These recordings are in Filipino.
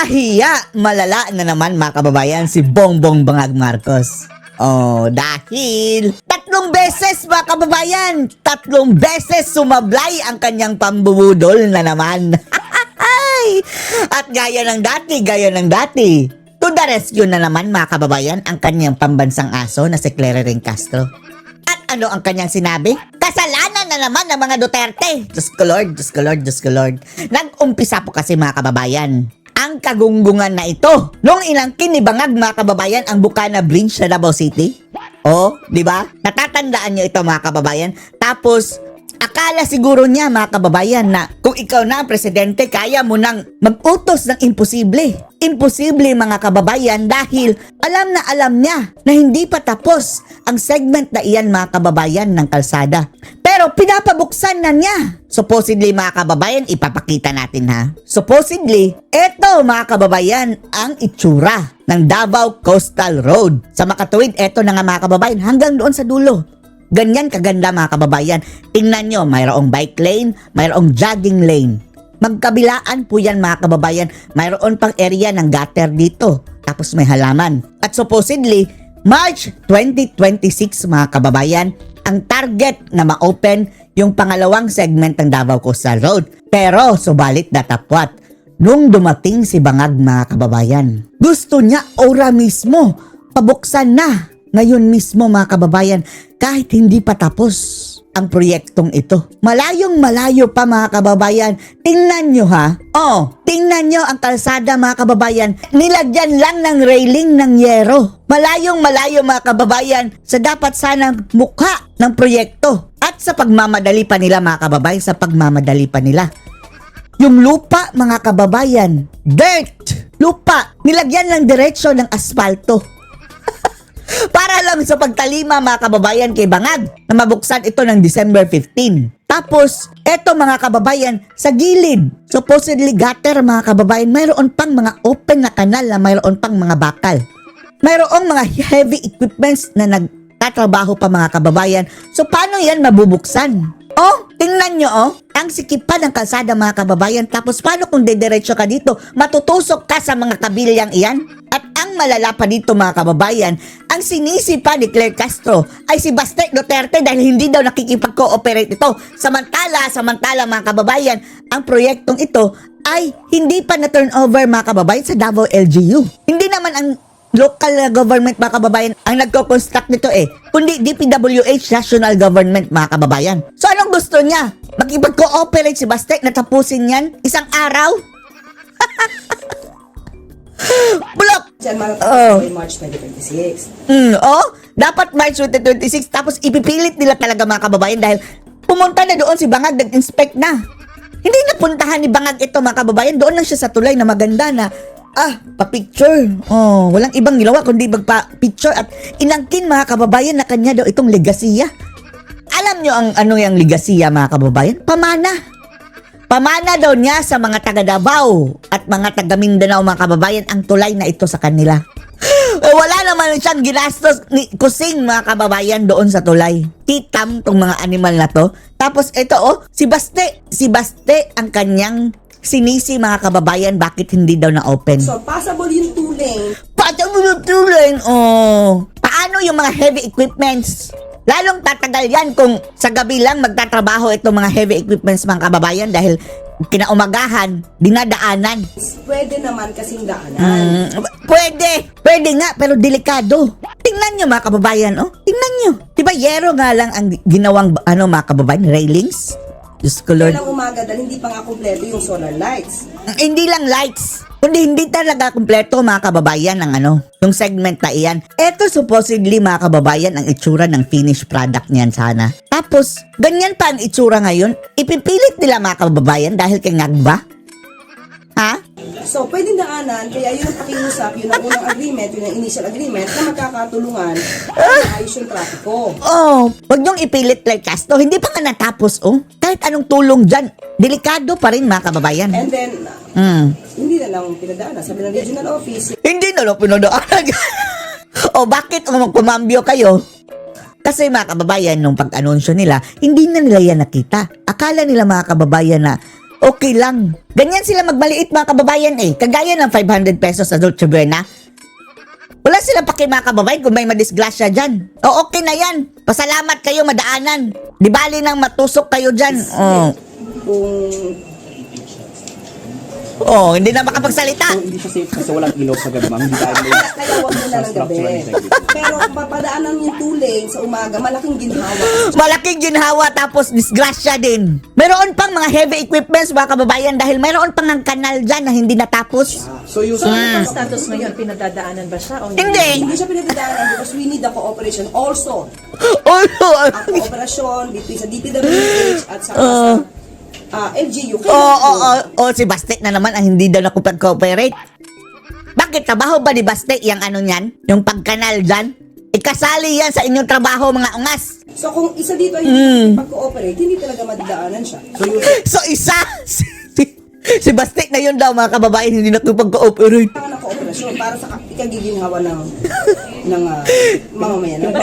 Nahiya, malala na naman mga kababayan si Bongbong Bangag Marcos. Oh, dahil 3 beses mga kababayan, 3 beses sumablay ang kanyang pambubudol na naman. At gaya ng dati, to the rescue na naman mga kababayan ang kanyang pambansang aso na si Clarence Castro. At ano ang kanyang sinabi? Kasalanan na naman ng mga Duterte. Diyos ko Lord, Diyos ko Lord, Diyos ko Lord. Nag-umpisa po kasi mga kababayan ang kagunggungan na ito nung inangkin ni Bangag mga kababayan ang Bukana Bridge sa Davao City. Oh, di ba? Natatandaan niyo ito mga kababayan. Tapos akala siguro niya mga kababayan na kung ikaw na ang presidente, kaya mo nang mag-utos ng imposible. Imposible mga kababayan dahil alam niya na hindi pa tapos ang segment na iyan mga kababayan ng kalsada. Pero pinapabuksan na niya. Supposedly mga kababayan, ipapakita natin ha. Supposedly, eto mga kababayan ang itsura ng Davao Coastal Road. Sa makatuwid, eto na nga mga kababayan hanggang doon sa dulo. Ganyan kaganda mga kababayan. Tingnan nyo, mayroong bike lane, mayroong jogging lane. Magkabilaan po yan mga kababayan. Mayroon pang area ng gutter dito. Tapos may halaman. At supposedly, March 2026 mga kababayan, ang target na ma-open yung pangalawang segment ng Davao Coastal Road. Pero subalit datapwat, nung dumating si Bangag mga kababayan, gusto niya ora mismo, pabuksan na. Ngayon mismo mga kababayan, kahit hindi pa tapos ang proyektong ito. Malayong malayo pa mga kababayan. Tingnan nyo ha. Oh, tingnan nyo ang kalsada mga kababayan. Nilagyan lang ng railing ng yero. Malayong malayo mga kababayan sa dapat sanang mukha ng proyekto. At sa pagmamadali pa nila mga kababayan, sa pagmamadali pa nila. Yung lupa mga kababayan, dirt, lupa, nilagyan lang diretsyo ng asfalto. Para lang sa pagtalima mga kababayan kay Bangag na mabuksan ito ng December 15. Tapos, eto mga kababayan, sa gilid, supposedly gutter mga kababayan, mayroon pang mga open na kanal na mayroon pang mga bakal. Mayroong mga heavy equipments na nagtatrabaho pa mga kababayan. So, paano yan mabubuksan? Oh, tingnan nyo oh, ang sikipan ng kalsada mga kababayan. Tapos, paano kung dediretso ka dito? Matutusok ka sa mga kabilyang iyan? At ang malala pa dito mga kababayan, ang sinisi pa ni Claire Castro ay si Baste Duterte dahil hindi daw nakikipag-cooperate ito. Samantala mga kababayan, ang proyektong ito ay hindi pa na-turn over mga kababayan sa Davao LGU. Hindi naman ang local government mga kababayan ang nagko-construct nito kundi DPWH National Government mga kababayan. So anong gusto niya? Makipag-cooperate si Baste na tapusin yan isang araw? Bulok! March 2026. Dapat March 2026 tapos ipipilit nila talaga mga kababayan dahil pumunta na doon si Bangag, nag-inspect na. Hindi na puntahan ni Bangag ito mga kababayan, doon lang siya sa tulay na maganda na pa-picture. Walang ibang ginawa kundi magpa-picture at inangkin mga kababayan na kanya daw itong legasiya. Alam nyo ang ano yung legasiya mga kababayan? Pamana daw niya sa mga taga Davao at mga taga Mindanao mga kababayan ang tulay na ito sa kanila. Wala naman siyang ginastos ni kusing mga kababayan doon sa tulay. Kitam tong mga animal na to. Tapos ito si Baste ang kanyang sinisi mga kababayan bakit hindi daw na-open. So, passable yung two-lane. Paano yung mga heavy equipments? Lalong tatagal yan kung sa gabi lang magtatrabaho itong mga heavy equipments mga kababayan dahil kinaumagahan, dinadaanan. Pwede naman kasing daanan. Pwede nga, pero delikado. Tingnan nyo mga kababayan, tingnan nyo. Diba yero nga lang ang ginawang, mga kababayan, railings? Diyos ko Lord. Kailang umaga dahil hindi pa nga kompleto yung solar lights. Hindi lang lights, kundi hindi talaga kumpleto mga kababayan ng yung segment na iyan. Ito supposedly mga kababayan ang itsura ng finished product niyan sana. Tapos, ganyan pa ang itsura ngayon, ipipilit nila mga kababayan dahil kay Ngagba? Ha? So, pwedeng daanan, kaya yun ang pakiusap, yun ang unang agreement, yun ang initial agreement na magkakatulungan para maayos yung trapiko. Wag niyong ipilit like Castro. Hindi pa nga natapos, Kahit anong tulong dyan, delikado pa rin mga kababayan. And then, hindi na lang pinadaanan. Sabi ng regional office, Hindi na lang pinadaanan. Bakit kumambyo kayo? Kasi mga kababayan, nung pag-anunsyo nila, hindi na nila yan nakita. Akala nila mga kababayan na okay lang. Ganyan sila magmaliit mga kababayan eh. Kagaya ng 500 pesos sa Dolce Buena. Wala silang paki mga kababayan kung may madisgrasya dyan. O okay na yan. Pasalamat kayo madaanan. Di bali nang matusok kayo dyan. Oh. Kung Hindi na makapagsalita. So, hindi siya safe kasi walang ilaw sa gabi, ma'am. Hindi tayo may kaya wag mo na ng gabi. structural integrity. Pero kung papadaanan yung 2 lanes sa umaga, malaking ginhawa. Malaking ginhawa tapos disgrasya din. Meron pang mga heavy equipments mga kababayan dahil mayroon pang ng kanal dyan na hindi natapos. So, yung So, ano ang status ngayon? Pinagdadaanan ba siya? O Hindi. Hindi siya pinagdadaanan because we need the cooperation also. Oh, Ang cooperation between sa DPWH at sa LGU. Si Bastek na naman ang hindi daw nakupag-cooperate. Bakit? Trabaho ba ni Bastek yung ano niyan? Yung pagkanal dyan? Ikasali yan sa inyong trabaho mga ungas. So kung isa dito ay hindi pag-cooperate, hindi talaga madadaanan siya. So isa, si Bastek na yun daw mga kababayan hindi nakupag-cooperate. Kailangan ng kooperasyon para sa ikagiginhawa ng mamamayan. Ng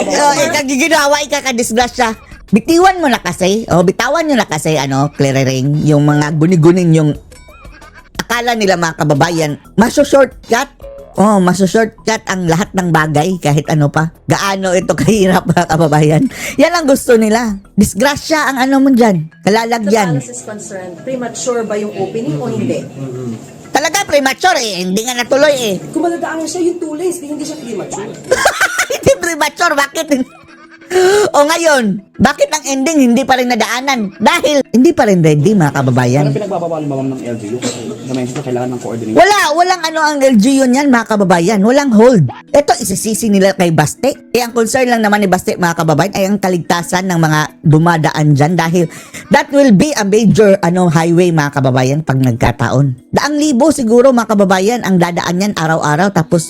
Ikagiginawa, ikakadisgrasya. Bitiwan mo na kasi, bitawan nyo na kasi, clearing, yung mga guni-gunin yung akala nila mga kababayan, maso-shortcut. Maso-shortcut ang lahat ng bagay, kahit ano pa. Gaano ito kahirap mga kababayan. Yan ang gusto nila. Disgrasya ang ano mo dyan. the Kalalagyan. palace is concerned, premature ba yung opening o hindi? Talaga premature eh. Hindi nga natuloy eh. Kung madadaanan siya yung 2 lanes, hindi siya premature. Hindi premature. Bakit? O ngayon, bakit ang ending hindi pa rin nadaanan? Dahil hindi pa rin ready mga kababayan. Ano pinagbabawal ba, ma'am, ng LGU? Kasi na-mention ko, kailangan ng coordination. Walang ang LGU niyan mga kababayan. Walang hold. Ito isisisi nila kay Bastek. Ang concern lang naman ni Bastek mga kababayan ay ang kaligtasan ng mga dumadaan dyan dahil that will be a major highway mga kababayan pag nagkataon. Daang libo siguro mga kababayan ang dadaan yan araw-araw tapos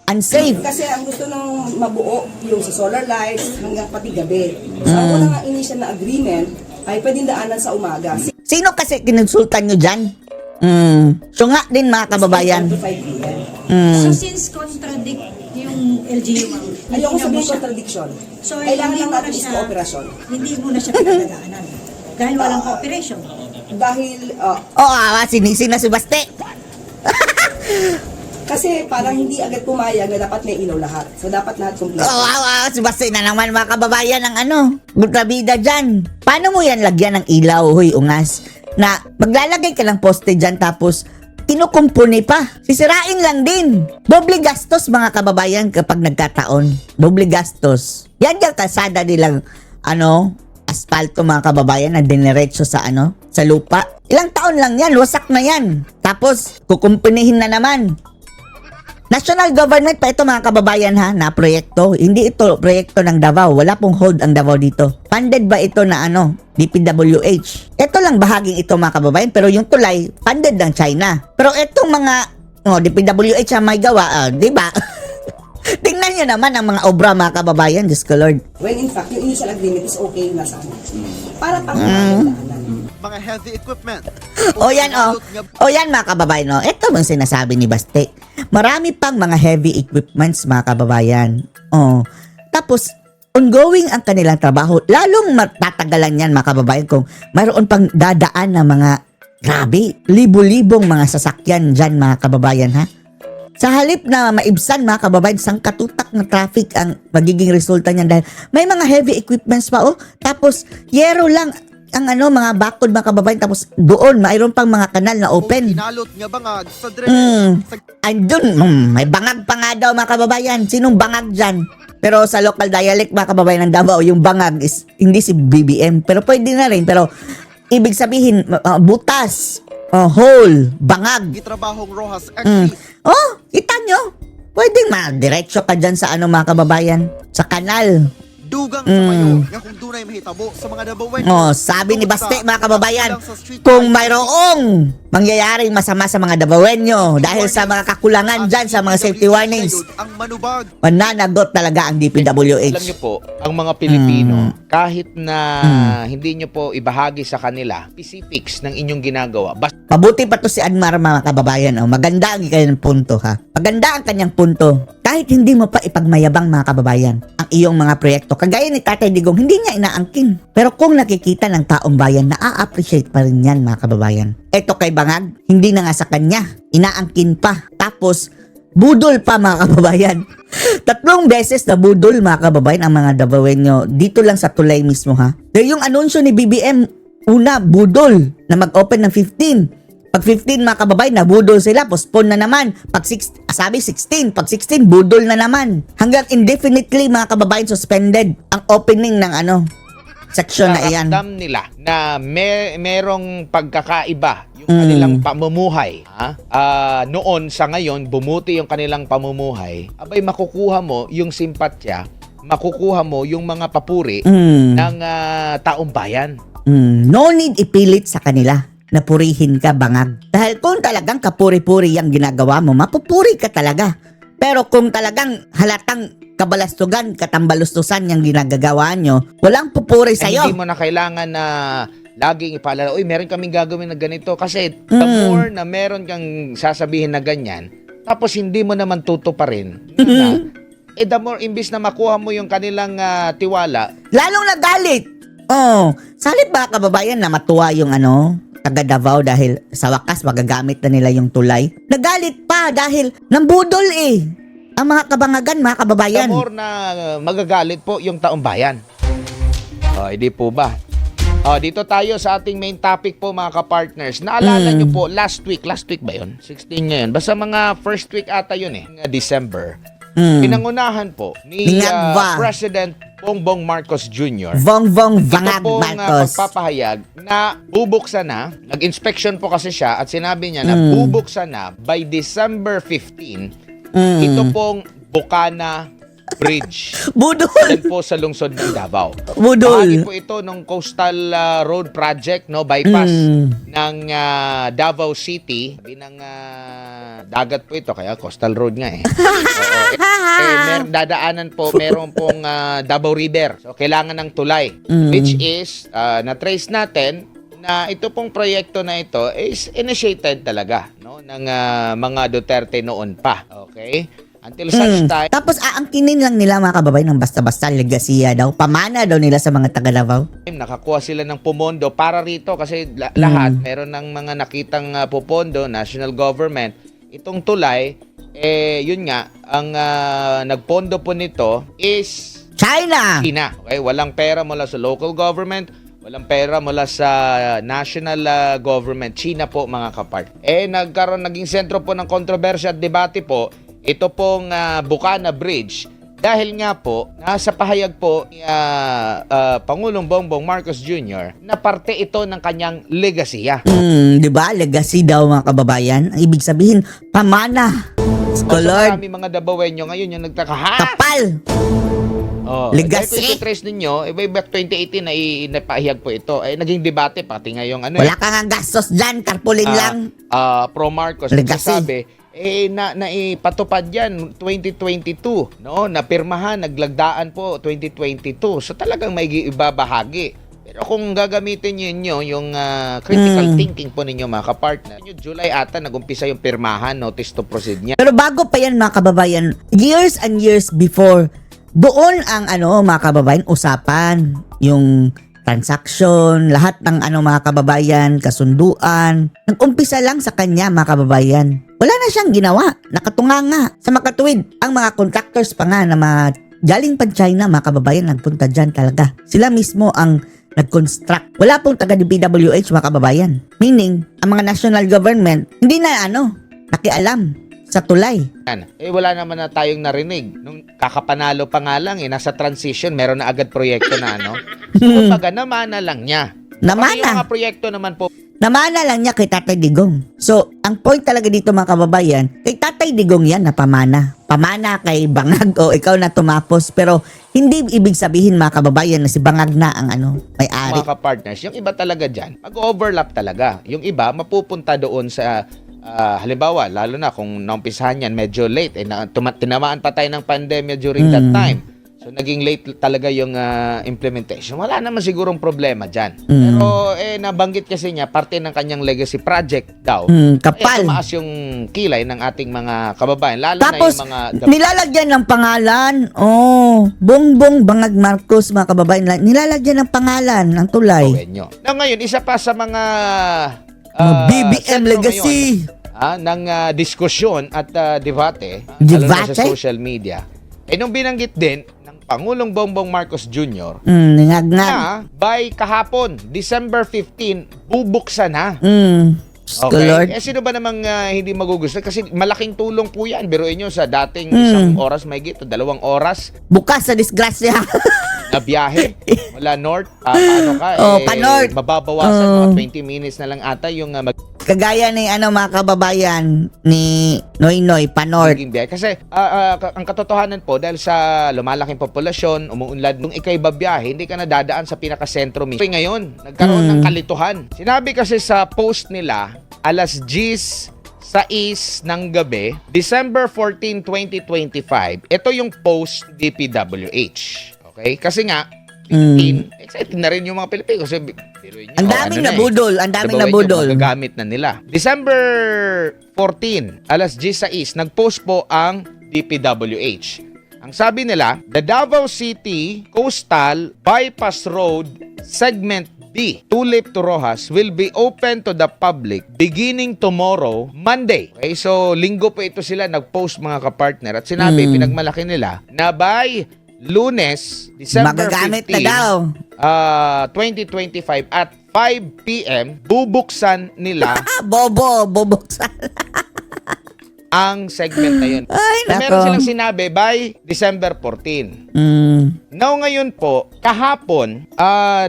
unsafe. Kasi ang gusto ng mabuo yung sa solar lights hanggang pati gabi. So ang unang initial na agreement ay pwedeng daanan sa umaga. Sino kasi kinonsultan nyo dyan? So nga din mga kababayan. 5 p.m. So since contradict yung LGU, ma'am, Ayoko hindi sabihin mo siya- contradiction. So Kailangan hindi lang mo na natin is siya, cooperation. hindi mo na siya pinagdadaanan. Dahil walang cooperation. Dahil, Sinisi na si Bastek. kasi parang hindi agad pumayag na dapat may ilaw lahat. So dapat lahat complete. Si Bastek na naman mga kababayan ng kontrabida dyan. Paano mo yan lagyan ng ilaw, huy, ungas? Na maglalagay ka ng poste dyan tapos kinukumpuni pa. Sisirain lang din. Doble gastos mga kababayan kapag nagkataon. Doble gastos. Yan yung kalsada nilang asfalto mga kababayan na diniretso sa sa lupa. Ilang taon lang yan, wasak na yan. Tapos kukumpunihin na naman. National government pa ito mga kababayan na proyekto. Hindi ito proyekto ng Davao. Wala pong hold ang Davao dito. Funded ba ito na DPWH? Ito lang bahaging ito mga kababayan. Pero yung tulay, funded ng China. Pero itong mga DPWH ang may gawa, di ba? Tingnan nyo naman ang mga obra mga kababayan. Diyos ko Lord. When in fact, yung initial agreement is okay na sana. Para pang daanan. Mga heavy equipment. Yan mga kababayan. Ito bang sinasabi ni Bastek. Marami pang mga heavy equipments mga kababayan. Tapos ongoing ang kanilang trabaho. Lalong matatagalan yan mga kababayan kung mayroon pang dadaan na mga grabe, libo-libong mga sasakyan dyan mga kababayan Sa halip na maibsan mga kababayan, sangkatutak na traffic ang magiging resulta niyan dahil may mga heavy equipments pa Tapos yero lang ang mga bakod mga kababayan tapos doon mayroon pang mga kanal na open. Kinalot nga bangag sa drainage. Andun, may bangag pa nga daw mga kababayan. Sinong bangag dyan? Pero sa local dialect mga kababayan ng Davao, yung bangag is hindi si BBM. Pero pwede na rin. Pero ibig sabihin, butas, hole, bangag. Gitrabahong Rojas Exis. Kita nyo? Pwedeng diretso ka dyan sa mga kababayan. Sa kanal. Dugang sa mayo nga kung dunay mahitabo sa mga Davaoenyo. Sabi ni Bastek mga kababayan, Sa street kung lights, mayroong mangyayaring masama sa mga Davaoenyo dahil sa mga kakulangan dyan sa mga safety warnings, ang manubag. mananagot talaga ang Alam DPWH. niyo po, ang mga Pilipino, kahit na hindi niyo po ibahagi sa kanila specifics ng inyong ginagawa, basta Mabuti pa to si Anmar mga kababayan. Maganda ang kanyang punto Maganda ang kanyang punto. Kahit Kahit hindi mo pa ipagmayabang mga kababayan ang iyong mga proyekto, kagaya ni Tatay Digong, hindi niya inaangkin. Pero kung nakikita ng taong bayan, na-appreciate pa rin yan mga kababayan. Eto kay Bangag, hindi na nga sa kanya, inaangkin pa. Tapos, budol pa mga kababayan. 3 beses na budol mga kababayan ang mga Davaoenyo. Dito lang sa tulay mismo ha. Pero yung anunsyo ni BBM, una, budol na mag-open ng 15. Pag 15 mga kababayan, nabudol sila, postpone na naman. Pag 16, pag 16, budol na naman. Hanggang indefinitely mga kababayan, suspended ang opening ng section na iyan. Naramdam nila na merong pagkakaiba yung kanilang pamumuhay. Noon sa ngayon, bumuti yung kanilang pamumuhay. Abay, makukuha mo yung simpatya, makukuha mo yung mga papuri ng taong bayan. No need ipilit sa kanila na purihin ka, Bangag. Dahil kung talagang kapuri-puri yung ginagawa mo, mapupuri ka talaga. Pero kung talagang halatang kabalastugan, katambalustusan yung ginagagawa nyo, walang pupuri sa'yo. Hindi mo na kailangan na laging ipaalala, uy, meron kaming gagawin na ganito. Kasi the more na meron kang sasabihin na ganyan, tapos hindi mo naman tutuparin, the more imbis na makuha mo yung kanilang tiwala, Lalong nagalit. Salip ba kababayan na matuwa yung taga Davao dahil sa wakas magagamit na nila yung tulay? Nagalit pa dahil nambudol ang mga kabangagan, mga kababayan. the more na magagalit po yung taong bayan. Hindi po ba? Dito tayo sa ating main topic po mga ka-partners. Naalala nyo po, last week ba yun? 16 ngayon. Basta mga first week ata yun December. Pinangunahan po ni President Bongbong Marcos Jr. Bongbong Bangag ito pong Marcos. pagpapahayag na bubuksan na, nag-inspection po kasi siya at sinabi niya na bubuksan na by December 15, ito pong Bukana Bridge. Budol. Yan po sa lungsod ng Davao. Budol. Bahagi po ito ng Coastal Road Project, bypass ng Davao City. Sabi ng dagat po ito, kaya Coastal Road nga dadaanan po, meron pong Davao River. So, kailangan ng tulay. Which is, na-trace natin na ito pong proyekto na ito is initiated talaga ng mga Duterte noon pa. Okay? Until such time. Tapos aangkinin lang nila mga kababayan ng basta-basta legasiya daw. Pamana daw nila sa mga taga Davao. Nakakuha sila ng pumondo para rito kasi lahat meron ng mga nakitang pupondo, national government. Itong tulay, yun nga, ang nagpondo po nito is China. Okay? Walang pera mula sa local government, walang pera mula sa national government. China po mga kapart. Naging sentro po ng kontrobersya at debate po ito pong Bukana Bridge dahil nga po nasa pahayag po ni Pangulong Bongbong Marcos Jr. na parte ito ng kanyang legasiya. Di ba? Legacy daw mga kababayan. Ang ibig sabihin, pamana. Lord. Marami mga Davaoenyo ngayon yung nagtaka, Kapal. Legacy. Dahil kung i-trace ninyo, way back 2018 na inapahayag po ito. Naging debate pati ngayong Wala kang ang gastos dyan. Karpulin lang. Pro Marcos Legacy. nagsasabi, naipatupad yan 2022, napirmahan, naglagdaan po 2022. So talagang may ibabahagi. Pero kung gagamitin niyo yung critical thinking po ninyo mga kapartner, July ata nagumpisa yung pirmahan, notice to proceed niya. Pero bago pa yan mga kababayan, years and years before, doon ang mga kababayan, usapan, yung transaction, lahat ng mga kababayan, kasunduan. Nag-umpisa lang sa kanya mga kababayan. Wala na siyang ginawa. Nakatunganga. Sa makatuwid, ang mga contractors pa nga na mga galing pa China, mga kababayan, nagpunta dyan talaga. Sila mismo ang nag-construct. Wala pong taga DPWH mga kababayan. Meaning, ang mga national government, hindi na nakialam sa tulay. Wala naman na tayong narinig. Nung kakapanalo pa nga lang, nasa transition, meron na agad proyekto na kumbaga, namana lang niya. Pati yung mga proyekto naman po, namana lang niya kay Tatay Digong. So, ang point talaga dito mga kababayan, kay Tatay Digong yan na pamana. Pamana kay Bangag o ikaw na tumapos. Pero hindi ibig sabihin mga kababayan na si Bangag na ang may-ari. mga kapartners, yung iba talaga dyan, mag-overlap talaga. Yung iba, mapupunta doon sa halimbawa, lalo na kung naumpisahan yan medyo late, tinamaan pa tayo ng pandemya during that time. So naging late talaga yung implementation. Wala naman sigurong problema dyan. Pero nabanggit kasi niya, parte ng kanyang legacy project daw. Kapal. Kaya tumaas yung kilay ng ating mga kababayan. Lalo Tapos, na yung mga... nilalagyan ng pangalan. Bongbong Bangag Marcos, mga kababayan. Nilalagyan ng pangalan ng tulay. Nyo. Na ngayon, isa pa sa mga... BBM sentro legacy. ngayon, ng diskusyon at debate, lalo na sa social media. Nung binanggit din ng Pangulong Bongbong Marcos Jr. Nangagngag. na by kahapon, December 15, bubuksan na. Lord. Sino ba namang hindi magugustuhan? Kasi malaking tulong po yan. Biruin nyo sa dating isang oras may 2 oras Bukas sa disgrasya. na biyahe mula north. pa-north. Mababawasan mga 20 minutes na lang ata yung Kagaya ni mga kababayan ni Noynoy Panort. magiging biyahe. Kasi ang katotohanan po, dahil sa lumalaking populasyon, umuunlad, nung ikay babiyahe, hindi ka na dadaan sa pinakasentro mismo. Ngayon, nagkaroon ng kalituhan. Sinabi kasi sa post nila, alas 10:06 ng gabi, December 14, 2025, ito yung post DPWH. Okay? Kasi nga, excited na rin yung mga Pilipino. Kasi, Ang daming nabudol. Ang daming nabudol. Magagamit na nila. December 14, alas 10:06, nag-post po ang DPWH. Ang sabi nila, the Davao City Coastal Bypass Road Segment B, Tulip to Rojas, will be open to the public beginning tomorrow, Monday. Okay, so linggo po ito sila nag-post mga kapartner at sinabi, pinagmalaki nila na by Lunes, December Magagamit 15, na daw. 2025 at 5 p.m. bubuksan nila Boboksan. ang segment na yun. Ay, nako. Meron silang sinabi by December 14. Now ngayon po, kahapon,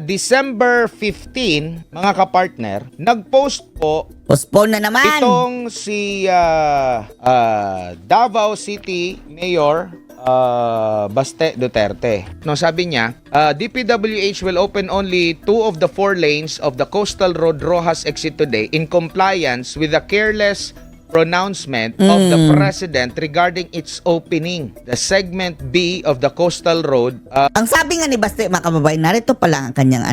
December 15, mga kapartner, nag-post po Postpone na naman. itong si Davao City Mayor Baste Duterte. No, sabi niya, DPWH will open only 2 of the 4 lanes of the Coastal Road Rojas exit today in compliance with the careless pronouncement of the President regarding its opening. The segment B of the Coastal Road Ang sabi nga ni Baste, mga kababayan, narito pala ang kanyang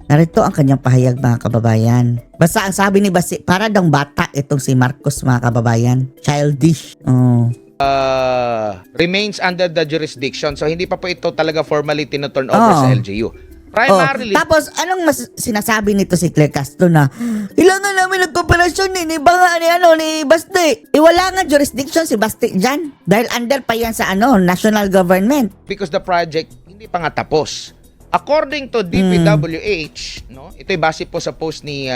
narito ang kanyang pahayag, mga kababayan. Basta ang sabi ni Baste, para daw bata itong si Marcos, mga kababayan. Childish. remains under the jurisdiction. So hindi pa po ito talaga formally tinuturn over sa LGU. Primarily, Tapos, anong sinasabi nito si Claire Castro na kailangan namin ng kooperasyon ni Baste. Wala nga jurisdiction si Baste dyan. Dahil under pa yan sa national government. because the project hindi pa nga tapos. According to DPWH, no, ito'y base po sa post ni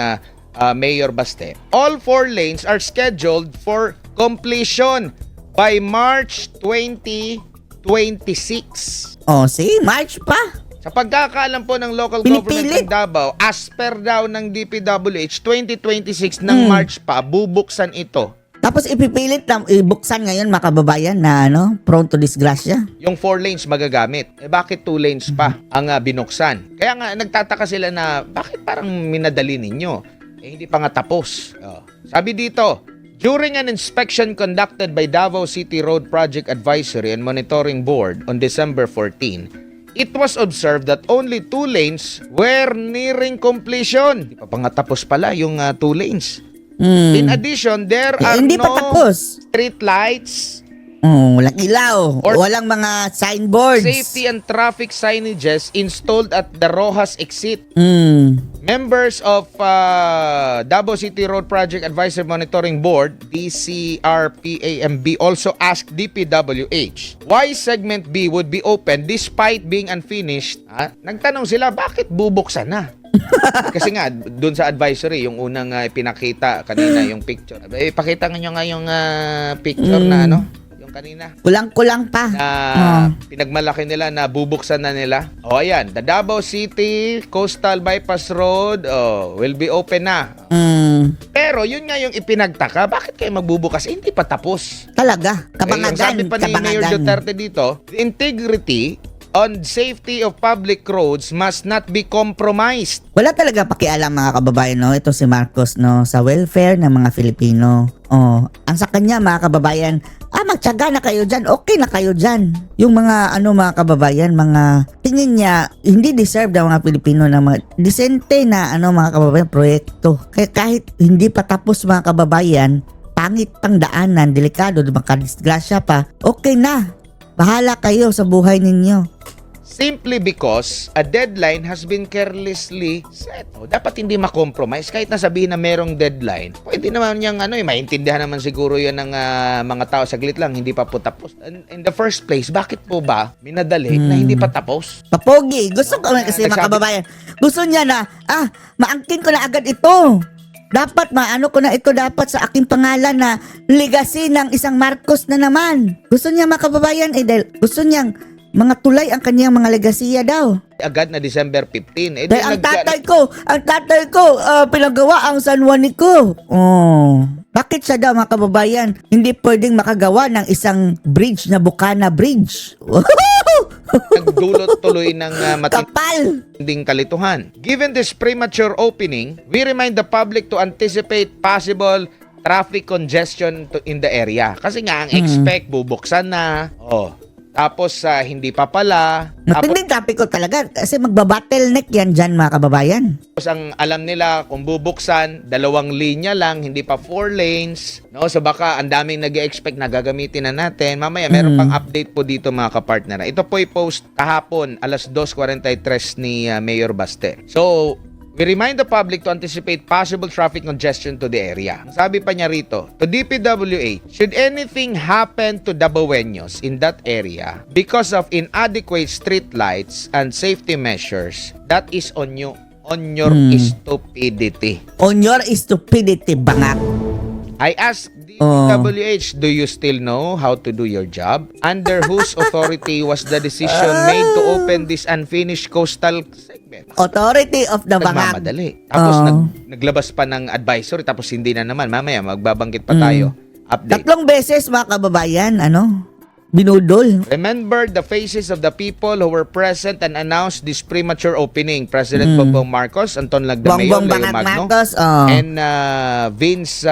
Mayor Baste, all 4 lanes are scheduled for completion by March 2026. See, March pa. Sa pagkakaalam po ng local Pinipilit. government ng Davao, as per daw ng DPWH, 2026 ng March pa, bubuksan ito. Tapos ipipilit na ibuksan ngayon, mga kababayan, na prone to disgrasya. Yung 4 lanes magagamit. Bakit 2 lanes pa ang binuksan? Kaya nga, nagtataka sila na, bakit parang minadali ninyo? Hindi pa nga tapos. Sabi dito, during an inspection conducted by Davao City Road Project Advisory and Monitoring Board on December 14, it was observed that only 2 lanes were nearing completion. Hindi pa nga tapos pala yung 2 lanes. In addition, there are Hindi pa no tapos. street lights, Walang ilaw. Or- Walang mga signboards. safety and traffic signages installed at the Rojas exit. Members of Davao City Road Project Advisory Monitoring Board, DCRPAMB, also asked DPWH why Segment B would be open despite being unfinished. Nagtanong sila, bakit bubuksan na? Kasi nga, dun sa advisory, yung unang pinakita kanina, yung picture. Ipakita nyo nga yung picture na yung kanina. Kulang-kulang pa. Pinagmalaki nila na bubuksan na nila. Ayan, the Davao City Coastal Bypass Road will be open na. Pero yun nga yung ipinagtaka, bakit kayo magbubukas? Hindi pa tapos. Talaga. Ang Kabangagan. sabi pa ni Mayor Duterte dito, the integrity on safety of public roads must not be compromised. Wala talaga pakialam, mga kababayan, ito si Marcos, sa welfare ng mga Filipino. Ang sa kanya, mga kababayan, magtiyaga na kayo dyan, okay na kayo dyan. Yung mga, mga kababayan, mga, tingin niya, hindi deserve ng mga Pilipino na mga disente na, mga kababayan, proyekto. Kaya kahit hindi pa tapos mga kababayan, pangit pang daanan, delikado, makadisgrasya pa, okay na. Bahala kayo sa buhay ninyo. Simply because a deadline has been carelessly set. Dapat hindi makompromise. Kahit nasabihin na merong deadline, pwede naman niyang maintindihan naman siguro yan ng mga tao. Saglit lang, hindi pa po tapos. In the first place, bakit po ba minadali na hindi pa tapos? Papogi, gusto ko kasi mga kababayan. Gusto niya na, maangkin ko na agad ito. Dapat maano ko na ito dapat sa aking pangalan na legacy ng isang Marcos na naman. Gusto niya mga kababayan, dahil gusto niyang mga tulay ang kaniyang mga legasiya daw. Agad na December 15. Dahil ang tatay ko, pinagawa ang San Juanico. Oh. Bakit siya daw mga kababayan, hindi pwedeng makagawa ng isang bridge na Bukana Bridge? Nagdulot tuloy ng Kapal! matinding kalituhan. Given this premature opening, we remind the public to anticipate possible traffic congestion in the area. Kasi nga, ang expect, bubuksan na. Tapos hindi pa pala. Matinding traffic ko talaga kasi magbabottleneck yan dyan mga kababayan. Tapos ang alam nila kung bubuksan, 2 linya lang, hindi pa 4 lanes. No? So baka ang daming nag-expect na gagamitin na natin. Mamaya meron pang update po dito mga kapartner. Ito po i-post kahapon alas 2:43 ni Mayor Baste. So we remind the public to anticipate possible traffic congestion to the area. Sabi pa niya rito, to DPWH, should anything happen to Dabaweños in that area because of inadequate street lights and safety measures, that is on you, on your stupidity. On your stupidity, bangak. I ask DPWH, do you still know how to do your job? Under whose authority was the decision made to open this unfinished coastal segment? Authority of the bangak. Nagmamadali. Tapos naglabas pa ng advisory tapos hindi na naman. Mamaya magbabanggit pa tayo. Update. 3 beses mga kababayan, binudol. Remember the faces of the people who were present and announced this premature opening. President Bongbong Marcos, Anton Lagdameo, Bongbong Leo Magno, Marcos, and Vince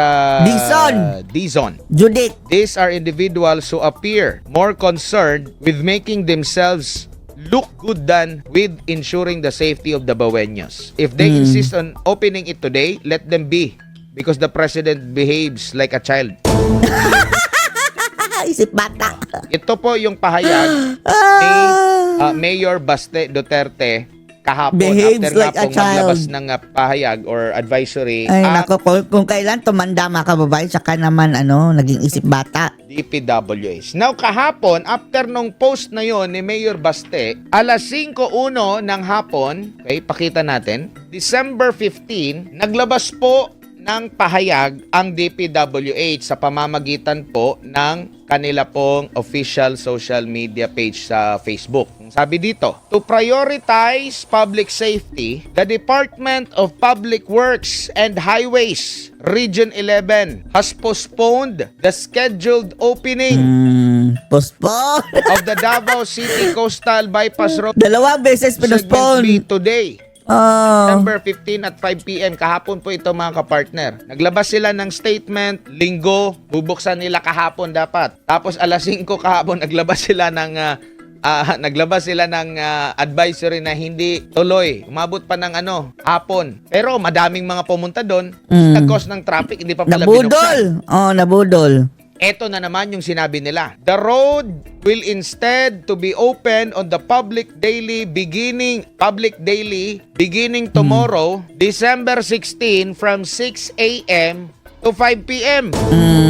Dizon. Judith. These are individuals who appear more concerned with making themselves look good than with ensuring the safety of the Baweños. If they insist on opening it today, let them be, because the president behaves like a child. Isip bata. Ito po yung pahayag ni Mayor Baste Duterte kahapon Behaves after like nga a pong child. maglabas ng pahayag or advisory Ay, at nako, kung kailan tumanda mga kababayan, saka naman, naging isip bata. DPWH. Now, kahapon, after nung post na yon ni Mayor Baste, alas 5:01 ng hapon, okay, pakita natin, December 15, naglabas po ng pahayag ang DPWH sa pamamagitan po ng kanila pong official social media page sa Facebook. Sabi dito, to prioritize public safety, the Department of Public Works and Highways, Region 11, has postponed the scheduled opening Postpone. of the Davao City Coastal Bypass Road 2 beses Segment B pinospone. today. December 15 at 5 p.m. Kahapon po ito mga kapartner. Naglabas sila ng statement, linggo, bubuksan nila kahapon dapat. Tapos alas 5 kahapon, naglabas sila ng advisory na hindi tuloy. Umabot pa ng hapon. Pero madaming mga pumunta doon. Nag-cause ng traffic, hindi pa pala binuksan. Nabudol. Eto na naman yung sinabi nila. The road will instead to be open on the public daily beginning tomorrow, December 16 from 6 a.m. to 5 p.m.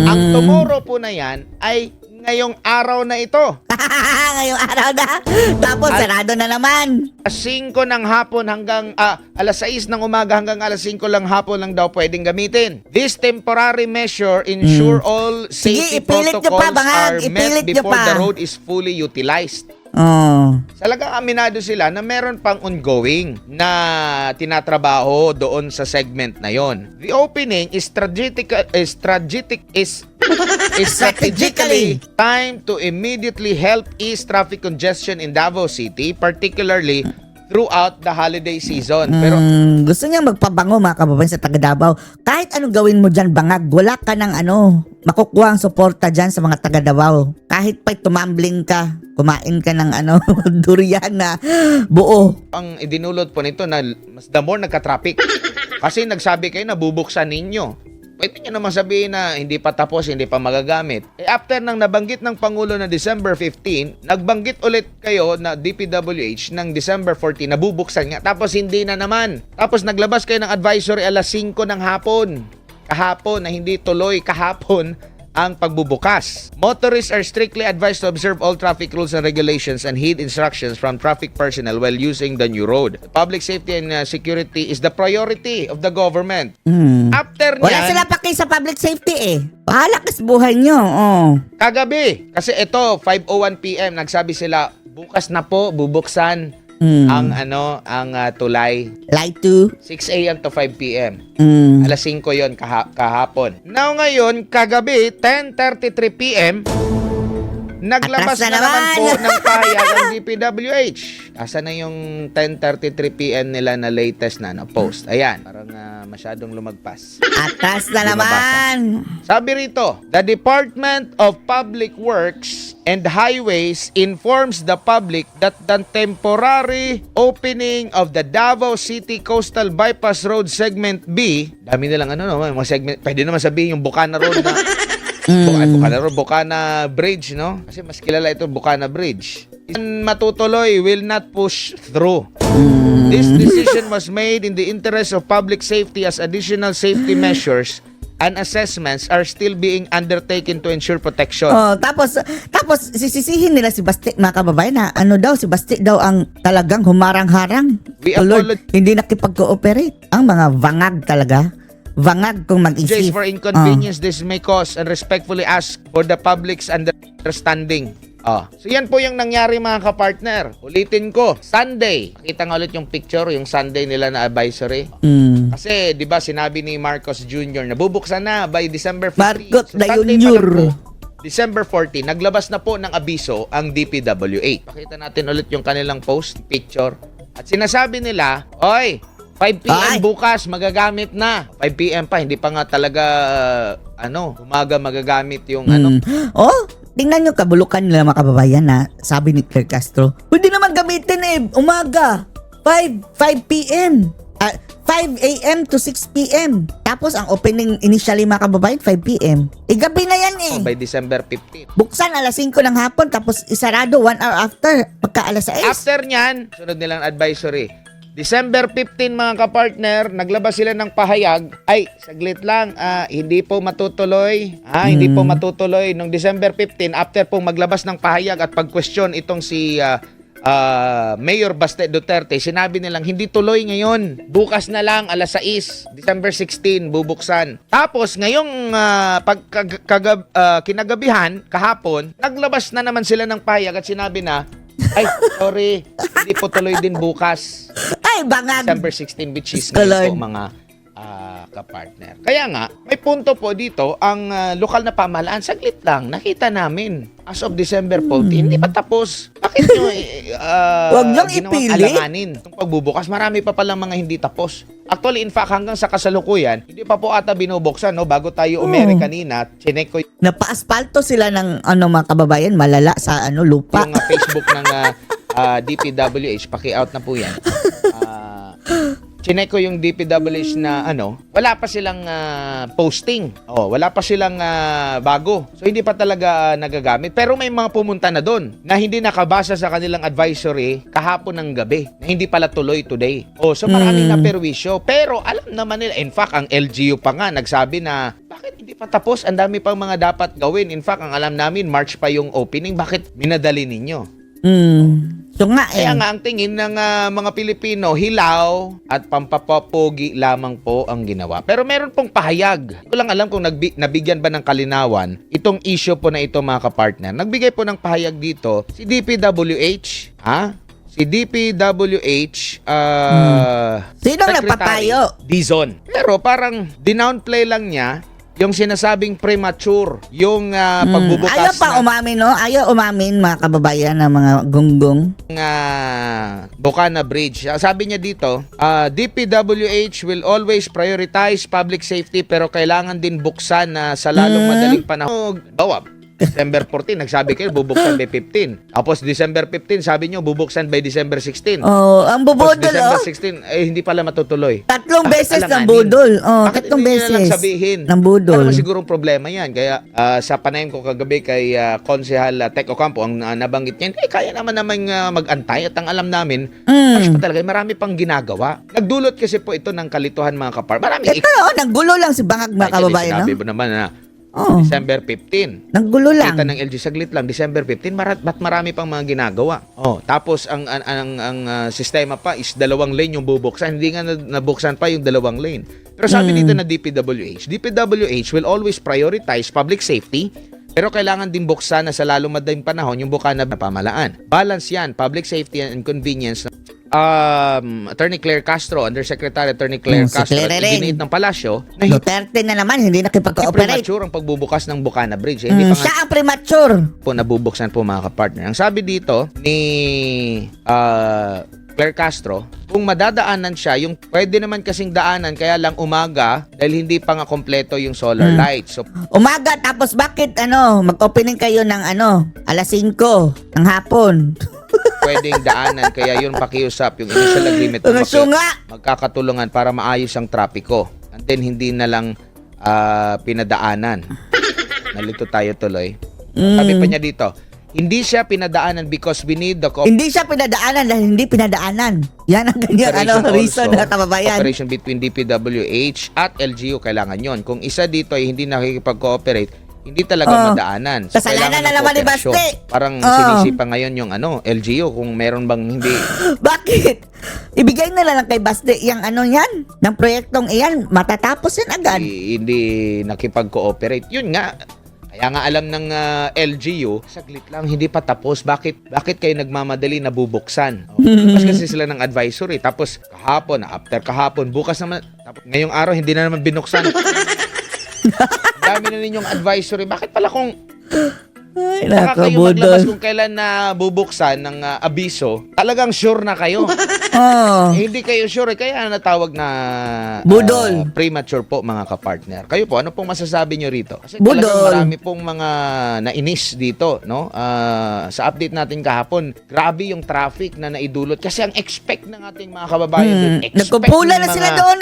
Ang tomorrow po na yan ay ngayong araw na ito. Ngayong araw na. Tapos sarado na naman. Alas 5 ng hapon hanggang alas 6 ng umaga hanggang alas 5 lang hapon lang daw pwedeng gamitin. This temporary measure ensure all safety ipilit nyo protocols pa, bangag. are met Ipilit nyo before pa. the road is fully utilized. Talagang aminado sila na meron pang ongoing na tinatrabaho doon sa segment na yon. The opening is strategically timed to immediately help ease traffic congestion in Davao City, particularly throughout the holiday season. Pero Gusto niya magpabango mga kababayan sa taga Davao. Kahit anong gawin mo dyan, bangag, wala ka ng makukuha ang suporta dyan sa mga taga Davao. Kahit pa'y tumambling ka, kumain ka ng durian na buo. ang idinulot po nito na mas the more nagka-traffic. Kasi nagsabi kayo na bubuksan ninyo. Pwede nyo naman sabihin na hindi pa tapos, hindi pa magagamit. After nang nabanggit ng Pangulo na December 15, nagbanggit ulit kayo na DPWH ng December 14 na bubuksan nga. Tapos hindi na naman. Tapos naglabas kayo ng advisory alas 5 ng hapon. Kahapon na hindi tuloy kahapon ang pagbubukas. Motorists are strictly advised to observe all traffic rules and regulations and heed instructions from traffic personnel while using the new road. Public safety and security is the priority of the government. After Wala niyan, sila paki sa public safety Bahala ka sa buhay nyo. kagabi, kasi ito 5:01 PM nagsabi sila bukas na po bubuksan ang tulay Like to. 6 AM to 5 PM. Mm. Alas 5 yon kahapon. Now ngayon, kagabi, 10:33 PM, naglabas Atras na na naman naman. po ng pahayag ang DPWH. Asa na yung 10:33 PM nila na latest na post? Ayan, parang masyadong lumagpas. Atras na Di mabasa. naman. Sabi rito, the Department of Public Works and Highways informs the public that the temporary opening of the Davao City Coastal Bypass Road Segment B, dami nilang mga segment, pwede naman sabihin yung Bukana Road na Bukana Bridge, no? Kasi mas kilala ito Bukana Bridge. Matutuloy will not push through. This decision was made in the interest of public safety as additional safety measures and assessments are still being undertaken to ensure protection. Tapos sisisihin nila si Basti, mga kababayan, na si Basti daw ang talagang humarang-harang. We Tuloy, hindi nakipag-cooperate. Ang mga vangag talaga. Vangag kung mag-isip. Just for inconvenience this may cause and respectfully ask for the public's understanding. So yan po yung nangyari mga kapartner. Ulitin ko, Sunday. Pakita nga ulit yung picture, yung Sunday nila na advisory. Kasi 'di ba sinabi ni Marcos Jr. na bubuksan na by December 15. Marcos na Sunday Jr. pa lang po, December 14, naglabas na po ng abiso ang DPWH. Pakita natin ulit yung kanilang post, picture. At sinasabi nila, oy, 5 PM bukas magagamit na. 5 PM pa, hindi pa nga talaga umaga magagamit yung Tingnan nyo kabulukan nila mga kababayan na sabi ni Claire Castro, pwede naman gamitin umaga, 5 PM. 5 AM to 6 PM. Tapos ang opening initially mga kababayan 5 PM. Gabi na yan by December 15. Buksan alas 5 ng hapon tapos isarado 1 hour after pagka alas 6. After nyan, sunod nilang advisory. December 15 mga kapartner, naglabas sila ng pahayag. Ay, saglit lang, hindi po matutuloy. Hindi po matutuloy. Nung December 15, after po maglabas ng pahayag at pag-question itong si Mayor Baste Duterte, sinabi nilang hindi tuloy ngayon. Bukas na lang, alas 6, December 16, bubuksan. Tapos, ngayong kinagabihan, kahapon, naglabas na naman sila ng pahayag at sinabi na, ay, sorry, hindi po tuloy din bukas. Ay, bangag. December 16, which is Scholar. ngayon po mga kapartner. Kaya nga, may punto po dito, ang lokal na pamahalaan, saglit lang, nakita namin, as of December 14, hindi pa tapos. Bakit nyo Huwag niyong ginawang ipili. alanganin? Itong pagbubukas, marami pa palang mga hindi tapos. Actually, in fact, hanggang sa kasalukuyan, hindi pa po ata binubuksan, no? Bago tayo umere kanina, chinek ko Napa-aspalto sila ng mga kababayan malala sa lupa. yung Facebook ng DPWH, paki-out na po yan. Chinek ko yung DPWH na wala pa silang posting. Wala pa silang bago. So hindi pa talaga nagagamit. Pero may mga pumunta na doon na hindi nakabasa sa kanilang advisory kahapon ng gabi. Na hindi pala tuloy today. So maraming na perwisyo. Pero alam naman nila. In fact, ang LGU pa nga nagsabi na bakit hindi pa tapos? Ang dami pang mga dapat gawin. In fact, ang alam namin, March pa yung opening. Bakit minadali ninyo? So nga Kaya nga ang tingin ng mga Pilipino, hilaw at pampapogi lamang po ang ginawa. Pero meron pong pahayag. Hindi ko lang alam kung nabigyan ba ng kalinawan itong issue po na ito mga kapartner. Nagbigay po ng pahayag dito si DPWH, si DPWH Sino nagpatayo? Dizon. Pero parang dinownplay lang niya yung sinasabing premature, yung pagbubukas Ayaw pa umamin, no? Ayaw umamin, mga kababayan, ng mga gunggong. Bocana Bridge. Sabi niya dito, DPWH will always prioritize public safety pero kailangan din buksan na sa lalong madaling panahon. Bawab. December 14, nagsabi kayo, bubuksan by 15. Tapos December 15, sabi nyo, bubuksan by December 16. Oh, ang Tapos bubudol, December oh. 16, hindi pala matutuloy. Tatlong Bakit beses ng alanganin? budol. Oh, Bakit tatlong hindi nila lang beses sabihin? ng budol. Ano sigurong problema yan. Kaya sa panayam ko kagabi kay Konsehal Tec Ocampo, ang nabanggit niya, kaya naman mag-antay. At ang alam namin, mas pa talaga, marami pang ginagawa. Nagdulot kasi po ito ng kalituhan, mga kapar. Marami. Ito, nanggulo lang si Bangag, mga kababayan, no? Sinabi mo naman na Oh, December 15. nanggulo lang. Kita ng LG saglit lang, December 15, ba't marami pang mga ginagawa? Oh, tapos ang sistema pa is 2 lane yung bubuksan, hindi nga nabuksan pa yung 2 lane. Pero sabi dito na DPWH will always prioritize public safety, pero kailangan din buksan na sa lalo madaling panahon yung bukana na pamalaan. Balance yan, public safety and convenience. Attorney Claire Castro, Undersecretary Attorney Claire Si Castro, Claire at rin. iginit ng palasyo na Duterte na naman, hindi nakipag-cooperate. premature ang pagbubukas ng Bocana Bridge. Hindi pa nga Siya ang premature. po nabubuksan po, mga kapartner. Ang sabi dito ni Claire Castro, kung madadaanan siya, yung pwede naman kasing daanan, kaya lang umaga dahil hindi pa nga kompleto yung solar lights. So, Umaga, tapos bakit mag-opening kayo ng alas 5 ng hapon? pwedeng daanan, kaya yun pakiusap, yung initial agreement Mga syunga. magkakatulungan para maayos ang trapiko. And then, hindi na lang pinadaanan. Nalito tayo tuloy. Sabi pa niya dito, hindi siya pinadaanan because we need the Hindi siya pinadaanan dahil hindi pinadaanan. Yan ang ganyan reason na kababayan. Cooperation between DPWH at LGU, kailangan yon. Kung isa dito ay hindi nakikipag-cooperate, hindi talaga madaanan. So, Kasalanan kailangan na ng naman ni kooperasyon. Baste. Parang sinisipa ngayon yung LGU kung meron bang hindi Bakit? Ibigay na lang kay Baste yung yan, ng proyektong iyan, matatapos yan agad. hindi nakipag-cooperate. Yun nga. Kaya nga alam ng LGU, saglit lang, hindi pa tapos. Bakit kayo nagmamadali na bubuksan? Tapos kasi sila ng advisory. Tapos kahapon, after kahapon, bukas naman. Tapos ngayong araw, hindi na naman binuksan. Dami na ninyong advisory. Bakit pala kung Ay, saka kayo maglabas nakabudol. kung kailan na bubuksan ng abiso, talagang sure na kayo. Oh. Hindi kayo sure, kaya natawag na Budol. premature po, mga kapartner. Kayo po, ano pong masasabi nyo rito? Kasi Budol. talagang marami pong mga nainis dito, no? Sa update natin kahapon, grabe yung traffic na naidulot. Kasi ang expect ng ating mga kababayan doon, Nagpupula na sila doon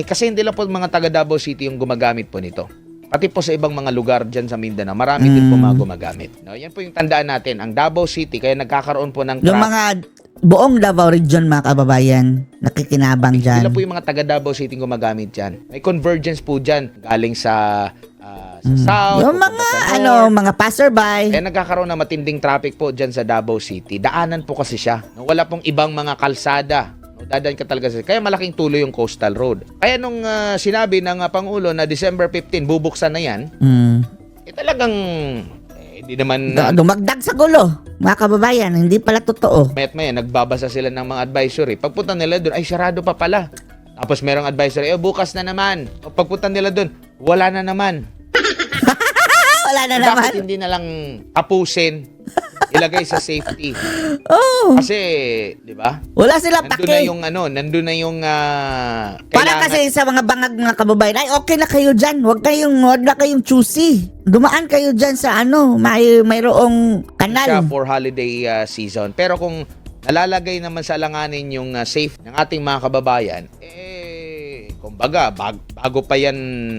kasi hindi lang po mga taga Davao City yung gumagamit po nito. Pati po sa ibang mga lugar dyan sa Mindanao, marami din po mga gumagamit. No, yan po yung tandaan natin. Ang Davao City, kaya nagkakaroon po ng Yung mga buong Davao region, mga kababayan, nakikinabang dyan. Sila po yung mga taga Davao City gumagamit dyan. May convergence po dyan galing sa south. Yung pupunta mga, sa north. mga passerby. Kaya nagkakaroon ng matinding traffic po dyan sa Davao City. Daanan po kasi siya. No, wala pong ibang mga kalsada. No, dadaan ka talaga sa... Kaya malaking tuloy yung coastal road. Kaya nung sinabi ng Pangulo na December 15, bubuksan na yan, talagang... hindi naman... Dumagdag sa gulo, mga kababayan, hindi pala totoo. Maya nagbabasa sila ng mga advisory. Pagpunta nila doon, ay sarado pa pala. Tapos merong advisory, bukas na naman. O pagpunta nila doon, wala na naman. Wala na naman. Bakit hindi na lang tapusin, ilagay sa safety? Oh, Kasi, di ba? wala silang Nandun na pake. yung nandun na yung Para kasi sa mga bangag mga kababayan, ay okay na kayo dyan. Huwag na kayong choosy. Dumaan kayo dyan sa mayroong siya kanal. for holiday season. Pero kung nalalagay naman sa alanganin yung safe ng ating mga kababayan, kumbaga, bago pa yan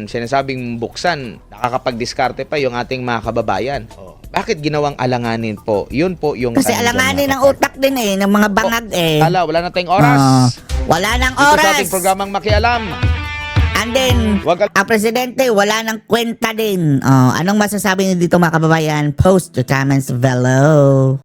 sinasabing buksan, nakakapag-diskarte pa yung ating mga kababayan. Bakit ginawang alanganin po? Yun po yung... Kasi alanganin ng utak din ng mga bangag Wala na tayong oras. Wala nang Dito sa oras. ating programang Makialam. And then, ang presidente, wala nang kwenta din. Anong masasabi niyo dito mga kababayan? Post your comments below.